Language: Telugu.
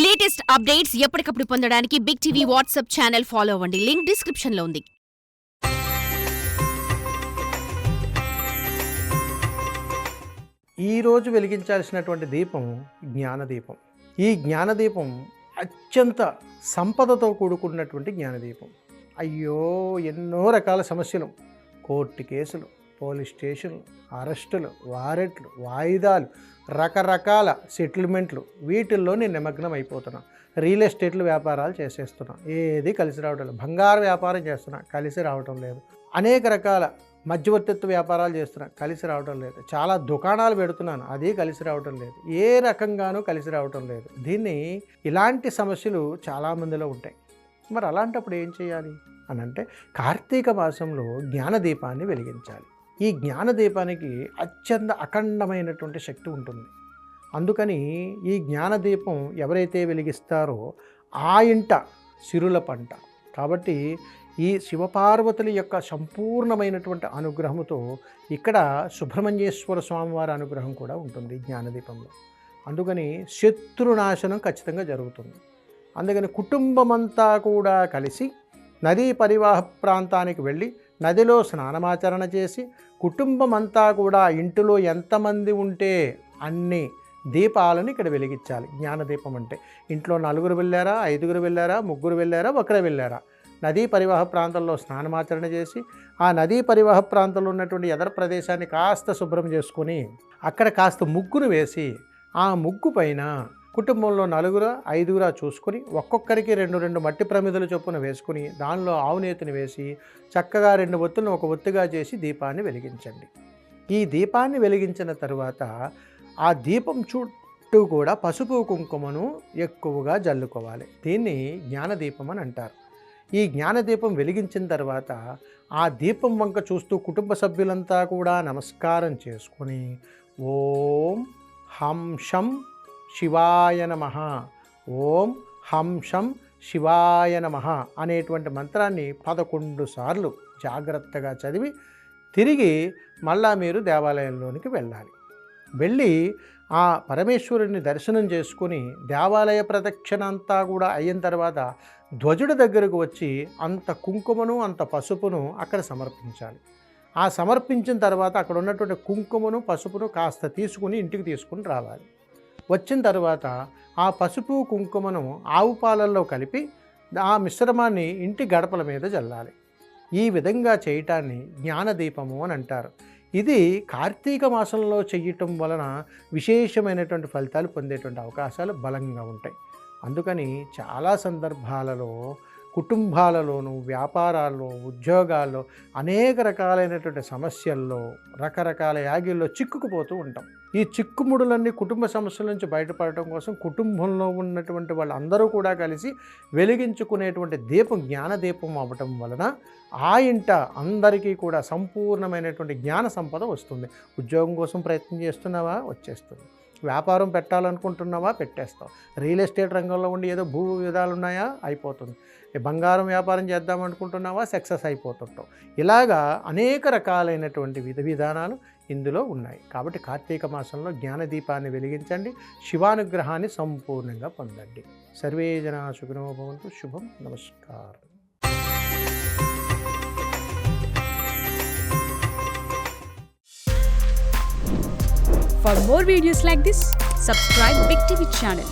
లేటెస్ట్ అప్డేట్స్ ఎప్పటికప్పుడు పొందడానికి big TV WhatsApp channel follow అవ్వండి. లింక్ డిస్క్రిప్షన్ లో ఉంది. ఈరోజు వెలిగించాల్సినటువంటి దీపం జ్ఞానదీపం. ఈ జ్ఞానదీపం అత్యంత సంపదతో కూడుకున్నటువంటి జ్ఞానదీపం. అయ్యో, ఎన్నో రకాల సమస్యలు, కోర్టు కేసులు, పోలీస్ స్టేషన్లు, అరెస్టులు, వారెంట్లు, వాయిదాలు, రకరకాల సెటిల్మెంట్లు, వీటిల్లో నేను నిమగ్నం అయిపోతున్నాను. రియల్ ఎస్టేట్లు వ్యాపారాలు చేసేస్తున్నాను, ఏది కలిసి రావడం లేదు. బంగారు వ్యాపారం చేస్తున్నా, కలిసి రావటం లేదు. అనేక రకాల మధ్యవర్తిత్వ వ్యాపారాలు చేస్తున్నా, కలిసి రావటం లేదు. చాలా దుకాణాలు పెడుతున్నాను, అది కలిసి రావటం లేదు. ఏ రకంగానూ కలిసి రావటం లేదు. ఇలాంటి సమస్యలు చాలామందిలో ఉంటాయి. మరి అలాంటప్పుడు ఏం చేయాలి అని అంటే, కార్తీక మాసంలో జ్ఞానదీపాన్ని వెలిగించాలి. ఈ జ్ఞానదీపానికి అత్యంత అఖండమైనటువంటి శక్తి ఉంటుంది. అందుకని ఈ జ్ఞానదీపం ఎవరైతే వెలిగిస్తారో ఆ ఇంట సిరుల పంట. కాబట్టి ఈ శివపార్వతుల యొక్క సంపూర్ణమైనటువంటి అనుగ్రహముతో ఇక్కడ సుబ్రహ్మణ్యేశ్వర స్వామివారి అనుగ్రహం కూడా ఉంటుంది జ్ఞానదీపంలో. అందుకని శత్రునాశనం ఖచ్చితంగా జరుగుతుంది. అందుకని కుటుంబమంతా కూడా కలిసి నదీ పరివాహ ప్రాంతానికి వెళ్ళి నదిలో స్నానమాచరణ చేసి, కుటుంబం అంతా కూడా ఇంటిలో ఎంతమంది ఉంటే అన్ని దీపాలను ఇక్కడ వెలిగించాలి. జ్ఞానదీపం అంటే ఇంట్లో 4 వెళ్ళారా, 5 వెళ్ళారా, 3 వెళ్ళారా, 1 వెళ్ళారా, నదీ పరివాహ ప్రాంతంలో స్నానమాచరణ చేసి, ఆ నదీ పరివాహ ప్రాంతంలో ఉన్నటువంటి ఎదర ప్రదేశాన్ని కాస్త శుభ్రం చేసుకొని అక్కడ కాస్త ముగ్గును వేసి, ఆ ముగ్గు పైన కుటుంబంలో 4 5 చూసుకొని ఒక్కొక్కరికి 2 మట్టి ప్రమిదలు చొప్పున వేసుకుని దానిలో ఆవునేతిని వేసి చక్కగా 2 ఒత్తులను ఒక ఒత్తుగా చేసి దీపాన్ని వెలిగించండి. ఈ దీపాన్ని వెలిగించిన తర్వాత ఆ దీపం చుట్టూ కూడా పసుపు కుంకుమను ఎక్కువగా జల్లుకోవాలి. దీన్ని జ్ఞానదీపం అని అంటారు. ఈ జ్ఞానదీపం వెలిగించిన తర్వాత ఆ దీపం వంక చూస్తూ కుటుంబ సభ్యులంతా కూడా నమస్కారం చేసుకొని ఓం హంశం శివాయ నమః, ఓం హంశం శివాయ నమః అనేటువంటి మంత్రాన్ని 11 సార్లు జాగ్రత్తగా చదివి తిరిగి మళ్ళా మీరు దేవాలయంలోనికి వెళ్ళాలి. వెళ్ళి ఆ పరమేశ్వరుని దర్శనం చేసుకుని దేవాలయ ప్రదక్షిణ అంతా కూడా అయిన తర్వాత ధ్వజుడి దగ్గరకు వచ్చి అంత కుంకుమను అంత పసుపును అక్కడ సమర్పించాలి. ఆ సమర్పించిన తర్వాత అక్కడ ఉన్నటువంటి కుంకుమను పసుపును కాస్త తీసుకుని ఇంటికి తీసుకుని రావాలి. వచ్చిన తర్వాత ఆ పసుపు కుంకుమను ఆవు పాలల్లో కలిపి ఆ మిశ్రమాన్ని ఇంటి గడపల మీద చల్లాలి. ఈ విధంగా చేయటాన్ని జ్ఞానదీపము అని అంటారు. ఇది కార్తీక మాసంలో చేయటం వలన విశేషమైనటువంటి ఫలితాలు పొందేటువంటి అవకాశాలు బలంగా ఉంటాయి. అందుకని చాలా సందర్భాలలో కుటుంబాలలోనూ, వ్యాపారాల్లో, ఉద్యోగాల్లో అనేక రకాలైనటువంటి సమస్యల్లో, రకరకాల యాగిల్లో చిక్కుకుపోతూ ఉంటాం. ఈ చిక్కుముడులన్నీ కుటుంబ సమస్యల నుంచి బయటపడటం కోసం కుటుంబంలో ఉన్నటువంటి వాళ్ళందరూ కూడా కలిసి వెలిగించుకునేటువంటి దీపం జ్ఞానదీపం అవ్వటం వలన ఆ ఇంట అందరికీ కూడా సంపూర్ణమైనటువంటి జ్ఞాన సంపద వస్తుంది. ఉద్యోగం కోసం ప్రయత్నం చేస్తున్నావా, వచ్చేస్తుంది. వ్యాపారం పెట్టాలనుకుంటున్నావా, పెట్టేస్తావు. రియల్ ఎస్టేట్ రంగంలో ఉండి ఏదో భూ విధాలు ఉన్నాయా, అయిపోతుంది. బంగారం వ్యాపారం చేద్దామనుకుంటున్నావా, సక్సెస్ అయిపోతుంటావు. ఇలాగా అనేక రకాలైనటువంటి విధానాలు ఇందులో ఉన్నాయి. కాబట్టి కార్తీక మాసంలో జ్ఞానదీపాన్ని వెలిగించండి, శివానుగ్రహాన్ని సంపూర్ణంగా పొందండి. సర్వే జనా సుఖినో భవంతు. శుభం. నమస్కారం. For more videos like this, subscribe Big TV channel.